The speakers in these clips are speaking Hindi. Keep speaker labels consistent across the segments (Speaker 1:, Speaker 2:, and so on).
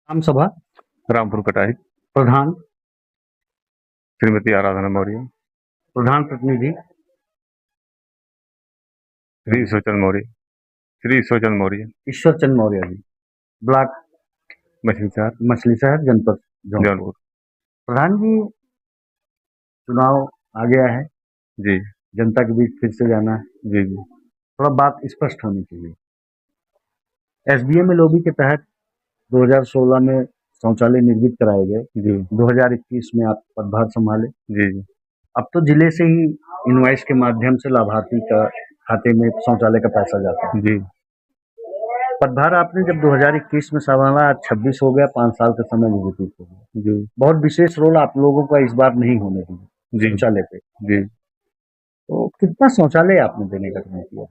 Speaker 1: आम सभा
Speaker 2: रामपुर कटाई
Speaker 1: प्रधान
Speaker 2: श्रीमती आराधना मौर्य
Speaker 1: प्रधान प्रतिनिधि
Speaker 2: श्री सोचन मौर्य श्री सोचन मौर्य
Speaker 1: ईश्वर चंद मौर्य जी, ब्लॉक
Speaker 2: मछली शहर
Speaker 1: मछली शहर, जनपद जौनपुर।
Speaker 2: जौनपुर।
Speaker 1: प्रधान जी, चुनाव आ गया है,
Speaker 2: जी
Speaker 1: जनता के बीच फिर से जाना है।
Speaker 2: जी जी
Speaker 1: थोड़ा बात स्पष्ट होनी चाहिए। एसडीएम लॉबी के तहत 2016 में शौचालय निर्मित कराए गए।
Speaker 2: जी
Speaker 1: 2021 में आप पदभार संभाले।
Speaker 2: जी जी
Speaker 1: अब तो जिले से ही इनवॉइस के माध्यम से लाभार्थी का खाते में शौचालय का पैसा जाता है।
Speaker 2: जी
Speaker 1: पदभार आपने जब 2021 में संभाला, आज 26 हो गया, 5 साल का समय भी व्यतीत हो गया।
Speaker 2: जी
Speaker 1: बहुत विशेष रोल आप लोगों का इस बार नहीं होने दिया
Speaker 2: जी
Speaker 1: शौचालय पे।
Speaker 2: जी
Speaker 1: तो कितना शौचालय आपने देने का काम किया?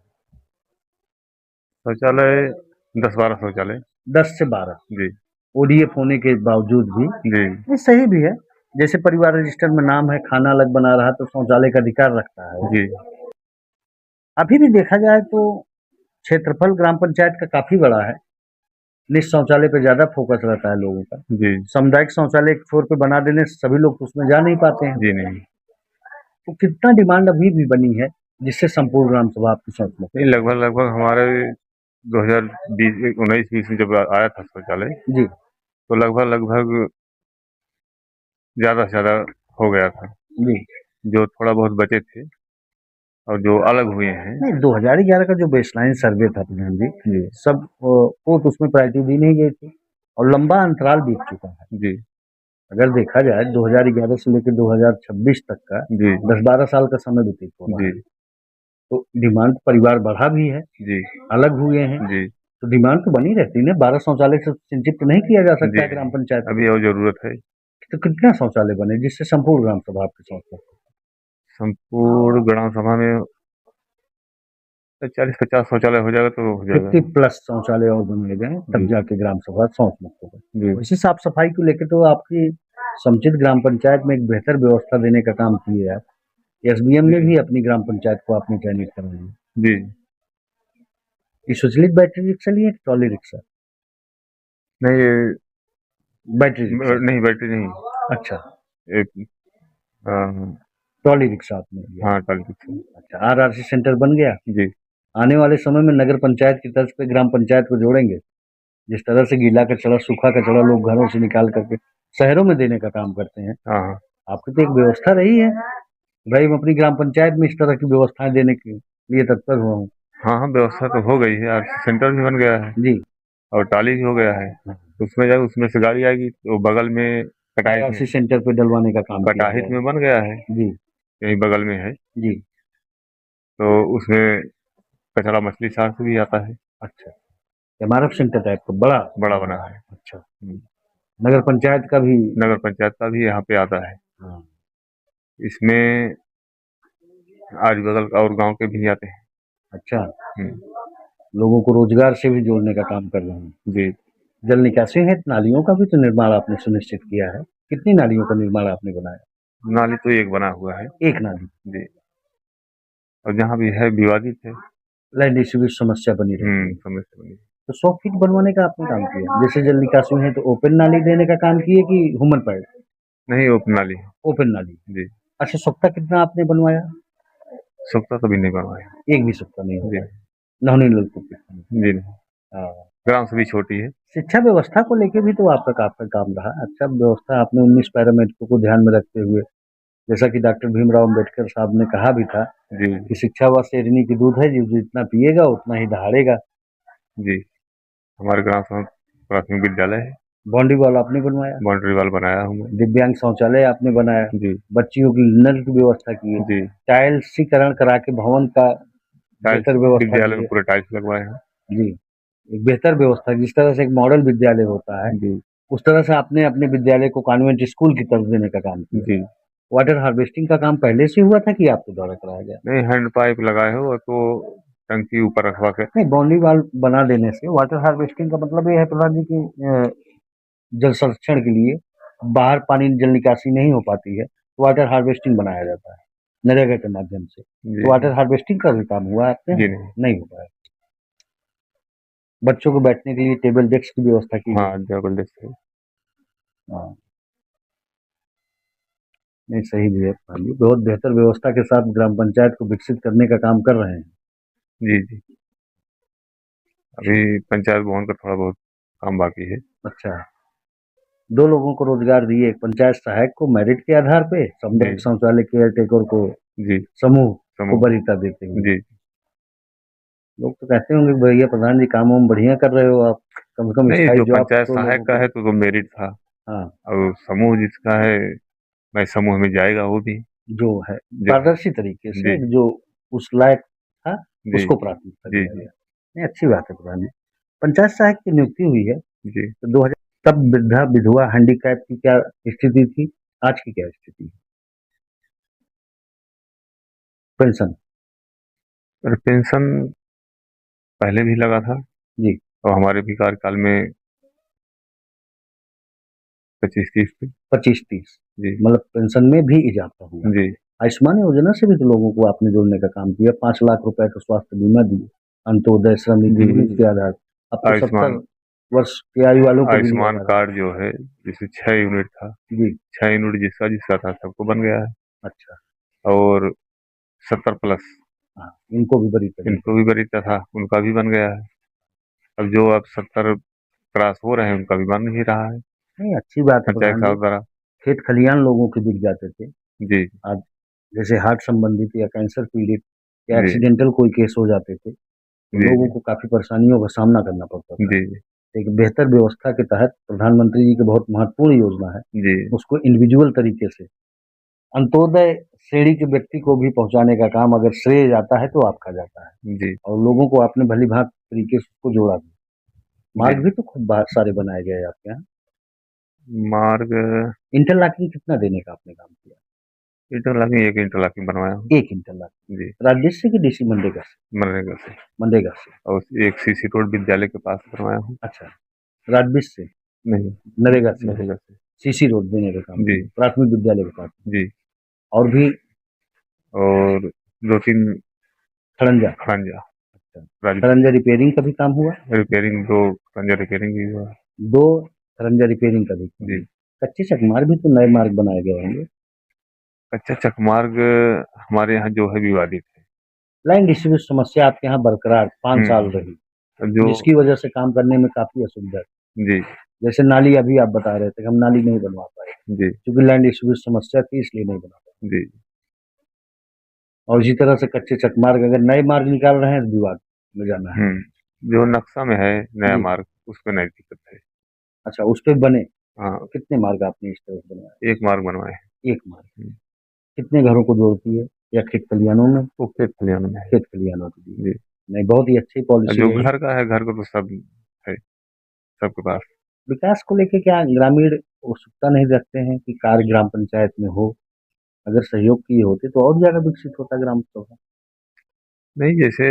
Speaker 2: शौचालय 10-12 शौचालय।
Speaker 1: 10 से 12
Speaker 2: जी
Speaker 1: ओडीएफ होने के बावजूद भी
Speaker 2: जी
Speaker 1: ये सही भी है। जैसे परिवार रजिस्टर में नाम है, खाना अलग बना रहा तो शौचालय का अधिकार रखता है।
Speaker 2: जी
Speaker 1: अभी भी देखा जाए तो क्षेत्रफल ग्राम पंचायत का काफी बड़ा है। निज शौचालय पे ज्यादा फोकस रहता है लोगों का।
Speaker 2: जी
Speaker 1: सामुदायिक शौचालय एक फ्लोर पे बना देने से सभी लोग तो उसमें जा नहीं पाते हैं।
Speaker 2: जी नहीं
Speaker 1: तो कितना डिमांड अभी भी बनी है जिससे संपूर्ण ग्राम सभा आपकी सोच में?
Speaker 2: नहीं, लगभग लगभग हमारे 2020 19-20 में जब आया था शौचालय,
Speaker 1: जी
Speaker 2: तो लगभग लगभग ज्यादा से ज्यादा हो गया था।
Speaker 1: जी
Speaker 2: जो थोड़ा बहुत बचे थे और जो अलग हुए हैं।
Speaker 1: नहीं, 2011 का जो बेसलाइन सर्वे था प्रधान जी,
Speaker 2: जी
Speaker 1: सब को तो उसमें प्रायोरिटी दी नहीं गई थी और लंबा अंतराल बीत चुका है।
Speaker 2: जी
Speaker 1: अगर देखा जाए 2011 से लेकर 2026 तक का
Speaker 2: जी
Speaker 1: 10-12 साल का समय व्यतीत हो रहा
Speaker 2: जी
Speaker 1: है। तो डिमांड परिवार बढ़ा भी है,
Speaker 2: जी
Speaker 1: अलग हुए हैं,
Speaker 2: जी
Speaker 1: तो डिमांड तो बनी रहती है ना। 12 शौचालय से सिंचित तो नहीं किया जा सकता
Speaker 2: जी
Speaker 1: है ग्राम पंचायत को।
Speaker 2: अभी और जरूरत है।
Speaker 1: तो कितना शौचालय बने जिससे संपूर्ण ग्राम सभा आपकी सोच में?
Speaker 2: संपूर्ण ग्राम सभा में 40-50 शौचालय हो जाएगा तो हो जाएगा।
Speaker 1: 50+ शौचालय और बनने गए तब
Speaker 2: जी
Speaker 1: जाके ग्राम सभा शौच मुक्त होगा।
Speaker 2: जी
Speaker 1: वैसे साफ सफाई को लेकर तो आपकी समुचित ग्राम पंचायत में एक बेहतर व्यवस्था देने का काम किए आप। एसडीएम ने भी अपनी ग्राम पंचायत को आपने चयनित कराई है।
Speaker 2: जी
Speaker 1: ये स्वचालित बैटरी रिक्शा लिए ट्रॉली रिक्शा?
Speaker 2: नहीं ये
Speaker 1: बैटरी रिक्शा।
Speaker 2: नहीं, बैटरी नहीं।
Speaker 1: अच्छा,
Speaker 2: एक हाँ
Speaker 1: ट्रॉली रिक्शा आपने लिया।
Speaker 2: हाँ, टाली रिक्शा।
Speaker 1: अच्छा, आरआरसी सेंटर बन गया।
Speaker 2: जी
Speaker 1: आने वाले समय में नगर पंचायत की तर्ज पे ग्राम पंचायत को जोड़ेंगे। जिस तरह से गीला कचरा सूखा कचरा लोग घरों से निकाल करके शहरों में देने का काम करते हैं,
Speaker 2: हाँ हाँ
Speaker 1: आपकी तो एक व्यवस्था रही है। भाई मैं अपनी ग्राम पंचायत में इस तरह की व्यवस्थाएं देने के लिए तत्पर हुआ हूँ।
Speaker 2: हाँ हाँ, व्यवस्था तो हो गई है। आरसी सेंटर भी बन गया है
Speaker 1: जी
Speaker 2: और टाली भी हो गया है। उसमें जब उसमें से गाड़ी आएगी तो बगल में कटाहित
Speaker 1: आरआरसी
Speaker 2: में
Speaker 1: सेंटर पे डलवाने का काम किया
Speaker 2: कटाहित
Speaker 1: जाएगा।
Speaker 2: में बन गया है,
Speaker 1: जी
Speaker 2: यही बगल में है।
Speaker 1: जी।
Speaker 2: तो उसमें कचरा मछली शहर से भी आता है।
Speaker 1: अच्छा, एमआरएफ सेंटर टाइप का बड़ा।
Speaker 2: बड़ा बना है।
Speaker 1: अच्छा, नगर पंचायत का भी।
Speaker 2: नगर पंचायत का भी यहाँ पे आता है।
Speaker 1: हाँ।
Speaker 2: इसमें आज बगल और गांव के भी आते हैं।
Speaker 1: अच्छा,
Speaker 2: हम्म,
Speaker 1: लोगों को रोजगार से भी जोड़ने का काम कर रहे हैं।
Speaker 2: जी
Speaker 1: जल निकासी है, नालियों का भी तो निर्माण आपने सुनिश्चित किया है। कितनी नालियों का निर्माण आपने बनाया?
Speaker 2: नाली तो एक बना हुआ है।
Speaker 1: एक नाली।
Speaker 2: जी और जहाँ भी है विवादित है।
Speaker 1: लैंड इश्यू की समस्या बनी रहती है।
Speaker 2: समझ से बनी।
Speaker 1: तो 100 फीट बनवाने का आपने काम किया। जैसे जल निकासी है तो ओपन नाली देने का काम किए कि ह्यूमन पैड?
Speaker 2: नहीं, ओपन नाली है।
Speaker 1: ओपन नाली।
Speaker 2: जी
Speaker 1: अच्छा, सप्ताह कितना आपने बनवाया?
Speaker 2: सुखता तो भी नहीं बनवाया।
Speaker 1: एक भी सप्ताह नहीं हो
Speaker 2: जी
Speaker 1: पाया। नौनी नलकूप के काम।
Speaker 2: जी नहीं,
Speaker 1: हाँ।
Speaker 2: ग्राम से भी छोटी है।
Speaker 1: शिक्षा व्यवस्था को लेके भी तो आपका काफी काम रहा। अच्छा व्यवस्था आपने 19 पैरामीटरों को ध्यान में रखते हुए, जैसा कि डॉक्टर भीमराव अम्बेडकर साहब ने कहा भी था
Speaker 2: जी
Speaker 1: कि शिक्षा व शेरनी की दूध है, जो जितना पिएगा उतना ही दहाड़ेगा।
Speaker 2: जी हमारे ग्राम सभा प्राथमिक विद्यालय है।
Speaker 1: बाउंड्री वॉल आपने बनवाया।
Speaker 2: बाउंड्री वाल बनाया हूँ मैं।
Speaker 1: दिव्यांग शौचालय आपने बनाया।
Speaker 2: जी
Speaker 1: बच्चियों की नल की व्यवस्था की है।
Speaker 2: जी
Speaker 1: टाइल्सीकरण करा के भवन का
Speaker 2: टाइल्स
Speaker 1: बेहतर व्यवस्था
Speaker 2: विद्यालय
Speaker 1: की
Speaker 2: में
Speaker 1: है।
Speaker 2: पूरे टाइल्स लगवाए हैं।
Speaker 1: जी, एक बेहतर व्यवस्था, जिस तरह से एक मॉडल विद्यालय होता है
Speaker 2: जी
Speaker 1: उस तरह से आपने अपने विद्यालय को कॉन्वेंट स्कूल की तरफ देने का काम किया।
Speaker 2: जी
Speaker 1: वाटर हार्वेस्टिंग का काम पहले से हुआ था कि आपके द्वारा कराया गया?
Speaker 2: नहीं, हैंड पाइप लगाए हो तो टंकी ऊपर रखवा के।
Speaker 1: नहीं, बाउंड्री वॉल बना देने से वाटर हार्वेस्टिंग का मतलब ये है प्रधान जी की जल संरक्षण के लिए बाहर पानी जल निकासी नहीं हो पाती है, तो वाटर हार्वेस्टिंग बनाया जाता है नरेगा के माध्यम से।
Speaker 2: जी
Speaker 1: तो वाटर हार्वेस्टिंग का भी काम हुआ है आपके?
Speaker 2: जी नहीं।
Speaker 1: नहीं हो पाया। बच्चों को बैठने के लिए टेबल डेस्क की व्यवस्था की
Speaker 2: हाँ,
Speaker 1: गई।
Speaker 2: जबरदस्त है।
Speaker 1: हाँ, नहीं सही भी है प्रधान जी, बहुत बेहतर व्यवस्था के साथ ग्राम पंचायत को विकसित करने का काम कर रहे हैं।
Speaker 2: जी जी। अभी पंचायत भवन का थोड़ा बहुत काम बाकी है।
Speaker 1: अच्छा, 2 लोगों को रोजगार दिए, एक पंचायत सहायक को मेरिट के आधार पे, सामुदायिक
Speaker 2: जी
Speaker 1: शौचालय केयर टेकर को
Speaker 2: जी।
Speaker 1: समूह को
Speaker 2: समूह।
Speaker 1: वरीयता देते हुए।
Speaker 2: जी
Speaker 1: लोग तो कहते होंगे कि भैया प्रधान जी काम वाम बढ़िया कर रहे हो आप, कम से कम
Speaker 2: नहीं,
Speaker 1: स्थायी
Speaker 2: जो
Speaker 1: जॉब
Speaker 2: पंचायत
Speaker 1: तो
Speaker 2: सहायक
Speaker 1: लोगों
Speaker 2: का
Speaker 1: को।
Speaker 2: है तो मेरिट था।
Speaker 1: हाँ,
Speaker 2: और समूह जिसका है, भाई समूह में जाएगा वो भी।
Speaker 1: जो है
Speaker 2: जो है।
Speaker 1: पारदर्शी तरीके से
Speaker 2: जी
Speaker 1: जो उस लायक था
Speaker 2: जी
Speaker 1: उसको प्राथमिकता
Speaker 2: जी
Speaker 1: दिया
Speaker 2: जी
Speaker 1: गया। नहीं अच्छी बात है प्रधान जी। पंचायत सहायक की नियुक्ति हुई है
Speaker 2: जी।
Speaker 1: तो 2000 तब वृद्धा विधवा हैंडीकैप की क्या स्थिति थी, आज की क्या स्थिति है पेंशन?
Speaker 2: और पेंशन पहले भी लगा था,
Speaker 1: जी,
Speaker 2: और हमारे भी कार्यकाल में 25-30 थी।
Speaker 1: 25-30
Speaker 2: जी
Speaker 1: मतलब पेंशन में भी इजाफा हुआ।
Speaker 2: जी।
Speaker 1: आयुष्मान योजना से भी तो लोगों को आपने जोड़ने का काम किया, 5 लाख रुपए का स्वास्थ्य बीमा दिए, अंत्योदय श्रमिक
Speaker 2: जी
Speaker 1: यूनिट के आधार। अब तो
Speaker 2: आयुष्मान
Speaker 1: 70 वर्ष की आयु वालों को भी दिया
Speaker 2: आयुष्मान
Speaker 1: जा रहा है।
Speaker 2: कार्ड जो है, जैसे 6 यूनिट था,
Speaker 1: जी,
Speaker 2: 6 यूनिट जिसका जिसका था सबको बन गया है।
Speaker 1: अच्छा,
Speaker 2: और 70+,
Speaker 1: हाँ, इनको भी बड़ी तरीके
Speaker 2: इनको भी बरीता था, उनका भी बन गया है। अब जो अब 70 क्रॉस हो रहे हैं उनका भी बन ही रहा है
Speaker 1: नहीं अच्छी बात है
Speaker 2: पंचायत
Speaker 1: प्रधान जी।
Speaker 2: साहब द्वारा।
Speaker 1: खेत खलियान लोगों के बिक जाते थे,
Speaker 2: जी
Speaker 1: आज जैसे हार्ट संबंधित या कैंसर पीड़ित या
Speaker 2: जी
Speaker 1: एक्सीडेंटल कोई केस हो जाते थे तो
Speaker 2: जी
Speaker 1: लोगों
Speaker 2: जी
Speaker 1: को काफी परेशानियों का सामना करना पड़ता था।
Speaker 2: जी
Speaker 1: एक बेहतर व्यवस्था के तहत प्रधानमंत्री जी की बहुत महत्वपूर्ण योजना है,
Speaker 2: जी
Speaker 1: उसको इंडिविजुअल तरीके से अंत्योदय श्रेणी के व्यक्ति को भी पहुंचाने का काम अगर श्रेय जाता है तो आपका जाता है।
Speaker 2: जी
Speaker 1: और लोगों को आपने भली भांति तरीके से उसको जोड़ा भी।
Speaker 2: जी।
Speaker 1: मार्ग भी तो खूब सारे बनाए गए हैं आपके यहाँ।
Speaker 2: मार्ग
Speaker 1: इंटरलॉकिंग कितना देने का आपने काम किया?
Speaker 2: इंटरलॉकिंग, एक इंटरलॉकिंग बनवाया हूँ।
Speaker 1: एक इंटरलॉकिंग
Speaker 2: जी
Speaker 1: राजस्व की डीसी मनरेगा से?
Speaker 2: मनरेगा से।
Speaker 1: मनरेगा से।
Speaker 2: और एक सीसी रोड विद्यालय के पास बनवाया हूँ।
Speaker 1: अच्छा, राजस्व से,
Speaker 2: नहीं,
Speaker 1: नरेगा से,
Speaker 2: मनरेगा से।
Speaker 1: सीसी रोड देने का काम
Speaker 2: जी
Speaker 1: किया प्राथमिक विद्यालय के पास।
Speaker 2: जी।
Speaker 1: और भी
Speaker 2: और 2-3
Speaker 1: खड़ंजा।
Speaker 2: खड़ंजा
Speaker 1: अच्छा,
Speaker 2: राज
Speaker 1: खड़ंजा रिपेयरिंग का भी काम हुआ?
Speaker 2: रिपेयरिंग, 2 खड़ंजा रिपेयरिंग भी हुआ।
Speaker 1: 2 खड़ंजा रिपेयरिंग का भी काम
Speaker 2: जी।
Speaker 1: हुआ। कच्चे चकमार भी तो नए मार्ग बनाए गए होंगे।
Speaker 2: कच्चा चकमार्ग हमारे यहाँ जो है विवादित है।
Speaker 1: लाइन डिस्ट्रीब्यूट समस्या आपके यहाँ बरकरार 5 साल
Speaker 2: हम्म।
Speaker 1: रही,
Speaker 2: जो
Speaker 1: जिसकी वजह से काम करने में काफी असुविधा थी।
Speaker 2: जी
Speaker 1: जैसे नाली अभी आप बता रहे थे कि हम नाली नहीं बनवा पाए
Speaker 2: जी
Speaker 1: क्योंकि लैंड डिस्ट्रीब्यूट समस्या थी इसलिए नहीं बना पाए।
Speaker 2: जी।
Speaker 1: और इसी तरह से कच्चे चकमार्ग अगर नए मार्ग निकाल रहे हैं तो विवाद में जाना है।
Speaker 2: जो नक्शा में है नया
Speaker 1: जी,
Speaker 2: मार्ग, उसमें नहीं दिक्कत है।
Speaker 1: अच्छा उस पे बने
Speaker 2: हाँ,
Speaker 1: तो कितने मार्ग आपने इस तरह से बनवाए?
Speaker 2: एक मार्ग बनवाए हैं।
Speaker 1: एक मार्ग कितने घरों को जोड़ती है या खेत खलिहानों में?
Speaker 2: वो खेत खलिहान में है।
Speaker 1: खेत खलिहानों के लिए।
Speaker 2: जी।
Speaker 1: नहीं बहुत ही अच्छी
Speaker 2: और
Speaker 1: पॉलिसी
Speaker 2: जो
Speaker 1: रही।
Speaker 2: घर का है, घर को तो सब है, सबके पास।
Speaker 1: विकास को लेके क्या ग्रामीण उत्सुकता नहीं रखते हैं कि कार्य ग्राम पंचायत में हो? अगर सहयोग किए होते तो और ज्यादा विकसित होता ग्राम सभा।
Speaker 2: नहीं, जैसे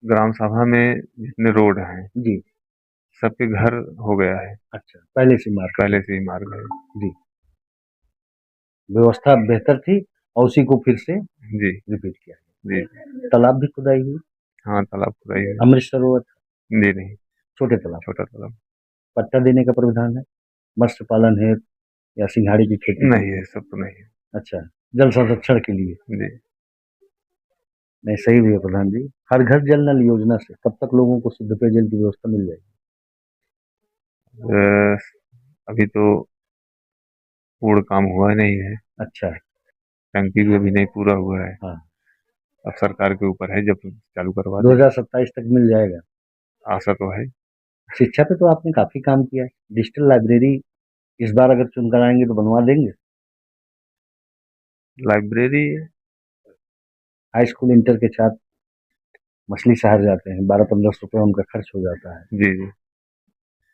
Speaker 2: ग्राम सभा में जितने रोड हैं,
Speaker 1: जी,
Speaker 2: सबके घर हो गया है,
Speaker 1: अच्छा पहले से मार्ग
Speaker 2: पहले
Speaker 1: थे।
Speaker 2: से ही मार्ग है।
Speaker 1: जी, व्यवस्था बेहतर थी और उसी को फिर से
Speaker 2: जी
Speaker 1: रिपीट किया।
Speaker 2: जी।
Speaker 1: तालाब भी खुदाई हुई,
Speaker 2: हाँ, तालाब खुदाई है।
Speaker 1: अमृत सरोवर,
Speaker 2: जी नहीं,
Speaker 1: छोटे तालाब,
Speaker 2: छोटा तालाब।
Speaker 1: पट्टा देने का प्रावधान है मत्स्य पालन है या सिंघाड़ी की खेती के
Speaker 2: नहीं
Speaker 1: लिए?
Speaker 2: है, सब तो नहीं है।
Speaker 1: अच्छा, जल संरक्षण के लिए?
Speaker 2: जी।
Speaker 1: नहीं सही भी है प्रधान जी। हर घर जल नल योजना से कब तक लोगों को शुद्ध पेयजल की व्यवस्था मिल जाएगी?
Speaker 2: अ, अभी तो पूर्ण काम हुआ नहीं है,
Speaker 1: अच्छा,
Speaker 2: टंकी भी अभी नहीं पूरा हुआ है।
Speaker 1: हाँ,
Speaker 2: अब सरकार के ऊपर है, जब चालू करवा दे।
Speaker 1: 2027 तक मिल जाएगा।
Speaker 2: आशा तो है।
Speaker 1: शिक्षा पे तो आपने काफी काम किया है, डिजिटल लाइब्रेरी इस बार अगर चुनकर आएंगे तो बनवा देंगे?
Speaker 2: लाइब्रेरी।
Speaker 1: हाई स्कूल इंटर के छात्र मछली शहर जाते हैं, 12-15 रुपये उनका खर्च हो जाता है।
Speaker 2: जी जी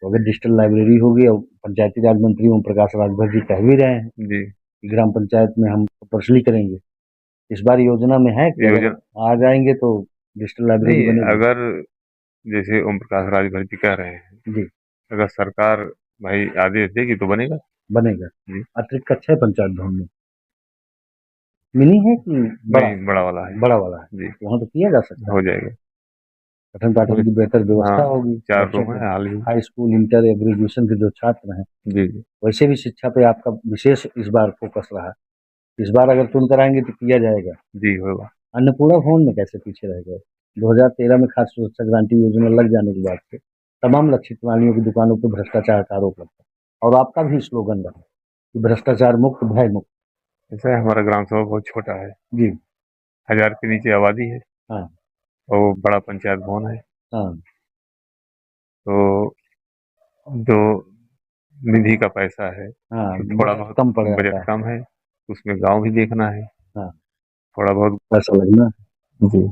Speaker 1: तो अगर डिजिटल लाइब्रेरी होगी और पंचायती राज मंत्री ओम प्रकाश राजभर जी कह भी रहे हैं
Speaker 2: जी।
Speaker 1: कि ग्राम पंचायत में हम पर्सनली करेंगे, इस बार योजना में है कि अगर
Speaker 2: योजना
Speaker 1: आ जाएंगे तो डिजिटल लाइब्रेरी
Speaker 2: नहीं,
Speaker 1: बनेगी?
Speaker 2: अगर जैसे ओम प्रकाश राजभर जी कह रहे हैं,
Speaker 1: जी,
Speaker 2: अगर सरकार भाई आदेश देगी तो बनेगा।
Speaker 1: बनेगा।
Speaker 2: जी।
Speaker 1: अतिरिक्त कक्षा है पंचायत भवन में? मिनी है कि बड़ा?
Speaker 2: नहीं, बड़ा वाला है।
Speaker 1: बड़ा वाला है,
Speaker 2: जी,
Speaker 1: वहाँ तो किया जा सकता है।
Speaker 2: हो जाएगा।
Speaker 1: पठन पाठन की बेहतर व्यवस्था
Speaker 2: हाँ,
Speaker 1: होगी
Speaker 2: 4
Speaker 1: बच्चों
Speaker 2: रूम
Speaker 1: को।
Speaker 2: है हाल ही।
Speaker 1: हाई स्कूल, इंटर या ग्रेजुएशन के जो छात्र हैं,
Speaker 2: जी, जी।
Speaker 1: वैसे भी शिक्षा पे आपका विशेष इस बार फोकस रहा। इस बार अगर चुनकर आएँगे तो किया जाएगा।
Speaker 2: जी, होगा।
Speaker 1: अन्नपूर्णा भवन में कैसे पीछे रह गए? 2013 में खाद्य सुरक्षा गारंटी योजना लग जाने के बाद से तमाम लक्षित प्राणियों की दुकानों पर भ्रष्टाचार का आरोप लगता है और आपका भी स्लोगन रहा कि भ्रष्टाचार मुक्त, भय मुक्त।
Speaker 2: ऐसा है, हमारा ग्राम सभा बहुत छोटा है,
Speaker 1: जी,
Speaker 2: 1000 के नीचे आबादी है
Speaker 1: हाँ,
Speaker 2: और बड़ा पंचायत भवन है।
Speaker 1: हाँ,
Speaker 2: तो जो निधि का पैसा है,
Speaker 1: हाँ,
Speaker 2: तो थोड़ा
Speaker 1: बजट
Speaker 2: बहुत
Speaker 1: कम पड़ जाता
Speaker 2: बजट
Speaker 1: है।
Speaker 2: कम है, उसमें गाँव भी देखना है,
Speaker 1: हाँ,
Speaker 2: थोड़ा बहुत।
Speaker 1: पैसा लगना।
Speaker 2: जी,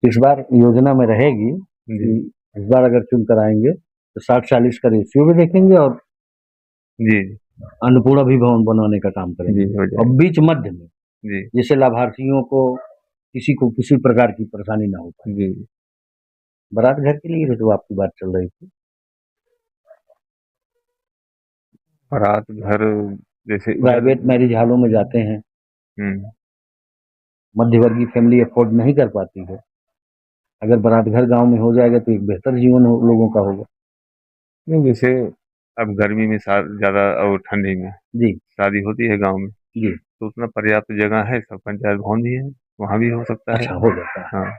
Speaker 1: इस बार योजना में रहेगी
Speaker 2: जी,
Speaker 1: कि इस बार अगर चुनकर आएँगे तो 60-40 का रेशियो भी देखेंगे और
Speaker 2: जी,
Speaker 1: अन्नपूर्णा भी भवन बनवाने का काम
Speaker 2: जी,
Speaker 1: करेंगे।
Speaker 2: हो
Speaker 1: और
Speaker 2: जाएगा।
Speaker 1: बीच मध्य में
Speaker 2: जी,
Speaker 1: जिससे लाभार्थियों को किसी प्रकार की परेशानी ना हो पाए।
Speaker 2: जी,
Speaker 1: बारात घर के लिए भी तो आपकी बात चल रही थी।
Speaker 2: रात भर जैसे उधर।
Speaker 1: प्राइवेट मैरिज हॉलों में जाते हैं,
Speaker 2: हुँ,
Speaker 1: मध्यवर्गीय फैमिली अफोर्ड नहीं कर पाती है। अगर बारात घर गाँव में हो जाएगा तो एक बेहतर जीवन हो लोगों का होगा।
Speaker 2: नहीं जैसे अब गर्मी में ज़्यादा और ठंडी में
Speaker 1: जी,
Speaker 2: शादी होती है गाँव में,
Speaker 1: जी।
Speaker 2: तो उतना पर्याप्त जगह है, सब पंचायत भवन भी है, वहाँ भी हो सकता है।
Speaker 1: अच्छा हो जाता है।
Speaker 2: हाँ,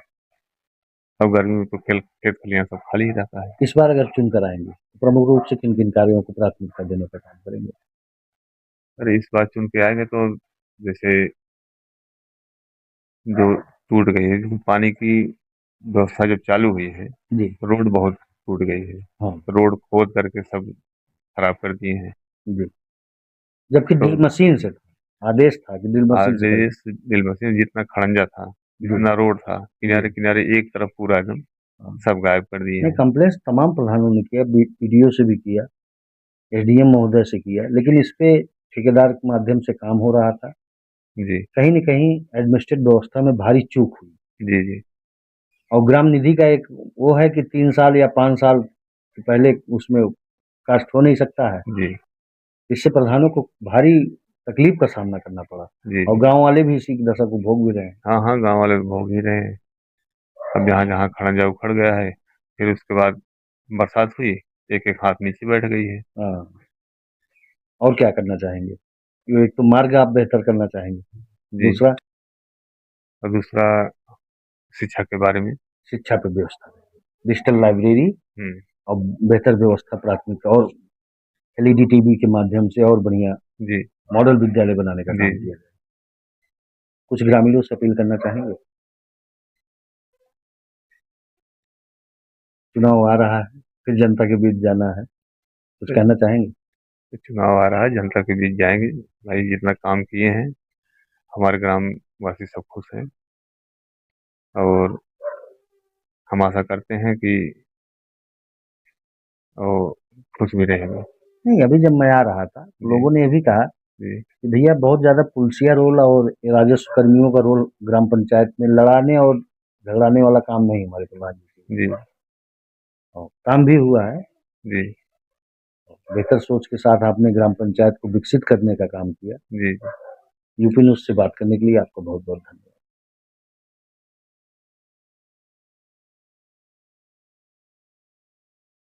Speaker 2: अब गर्मी में तो खेत खलियान सब खाली ही रहता है।
Speaker 1: इस बार अगर चुनकर आएँगे, तो प्रमुख रूप से किन-किन कार्यों को प्राथमिकता देने का काम करेंगे?
Speaker 2: अरे इस बार चुन के आएँगे तो जैसे जो टूट गई है, जैसे पानी की व्यवस्था जब चालू हुई है,
Speaker 1: जी,
Speaker 2: रोड बहुत टूट गई है,
Speaker 1: हाँ,
Speaker 2: रोड खोद करके सब खराब कर दिए हैं।
Speaker 1: जी। जबकि
Speaker 2: तो
Speaker 1: ड्रिल मशीन से था, आदेश था कि ड्रिल मशीन से करें।
Speaker 2: आदेश ड्रिल मशीन जितना खड़ंजा था,
Speaker 1: जी,
Speaker 2: जितना रोड था,
Speaker 1: जी,
Speaker 2: किनारे-किनारे एक तरफ पूरा एकदम
Speaker 1: हाँ।
Speaker 2: सब गायब कर दिए
Speaker 1: नहीं
Speaker 2: हैं।
Speaker 1: कंप्लेंट्स तमाम प्रधानों ने किया, बीडीओ से भी किया, एसडीएम महोदय से किया, लेकिन इस पे ठेकेदार के माध्यम से काम हो रहा था।
Speaker 2: जी,
Speaker 1: कहीं न कहीं एडमिनिस्ट्रेटिव व्यवस्था में भारी चूक हुई
Speaker 2: जी, जी,
Speaker 1: और ग्राम निधि का एक वो है कि 3 साल या 5 साल पहले उसमें कास्ट हो नहीं सकता है।
Speaker 2: जी,
Speaker 1: इससे प्रधानों को भारी तकलीफ का सामना करना पड़ा
Speaker 2: जी,
Speaker 1: और
Speaker 2: जी।
Speaker 1: गाँव वाले भी इसी की दशा को भोग भी रहे हैं।
Speaker 2: हाँ, हाँ, गाँव वाले भोग ही रहे हैं। अब जहाँ-जहाँ खड़ंजा उखड़ गया है, फिर उसके बाद बरसात हुई, एक-एक हाथ नीचे बैठ गई है।
Speaker 1: हाँ, और क्या करना चाहेंगे? ये एक तो मार्ग आप बेहतर करना चाहेंगे,
Speaker 2: जी,
Speaker 1: दूसरा
Speaker 2: और दूसरा शिक्षा के बारे में।
Speaker 1: शिक्षा पे व्यवस्था, डिजिटल लाइब्रेरी
Speaker 2: हुँ,
Speaker 1: और बेहतर व्यवस्था प्राथमिकता और एलईडी टीवी के माध्यम से और बढ़िया
Speaker 2: जी,
Speaker 1: मॉडल विद्यालय बनाने का
Speaker 2: जी,
Speaker 1: काम
Speaker 2: जी।
Speaker 1: किया जाए। कुछ ग्रामीणों से अपील करना चाहेंगे? चुनाव आ रहा है, फिर जनता के बीच जाना है, कुछ कहना चाहेंगे?
Speaker 2: चुनाव आ रहा है, जनता के बीच जाएँगे, भाई जितना काम किए हैं, हमारे ग्रामवासी सब खुश हैं और हम आशा करते हैं कि वो खुश भी रहेंगे।
Speaker 1: नहीं, अभी जब मैं आ रहा था,
Speaker 2: जी,
Speaker 1: लोगों ने ये भी कहा
Speaker 2: जी,
Speaker 1: कि भैया बहुत ज़्यादा पुलिसिया रोल और राजस्व कर्मियों का रोल ग्राम पंचायत में लड़ाने और झगड़ाने वाला काम नहीं हमारे प्रधान जी
Speaker 2: जी,
Speaker 1: और काम भी हुआ है।
Speaker 2: जी,
Speaker 1: बेहतर सोच के साथ आपने ग्राम पंचायत को विकसित करने का काम किया।
Speaker 2: जी।
Speaker 1: यूपी न्यूज़ से बात करने के लिए आपका बहुत-बहुत धन्यवाद।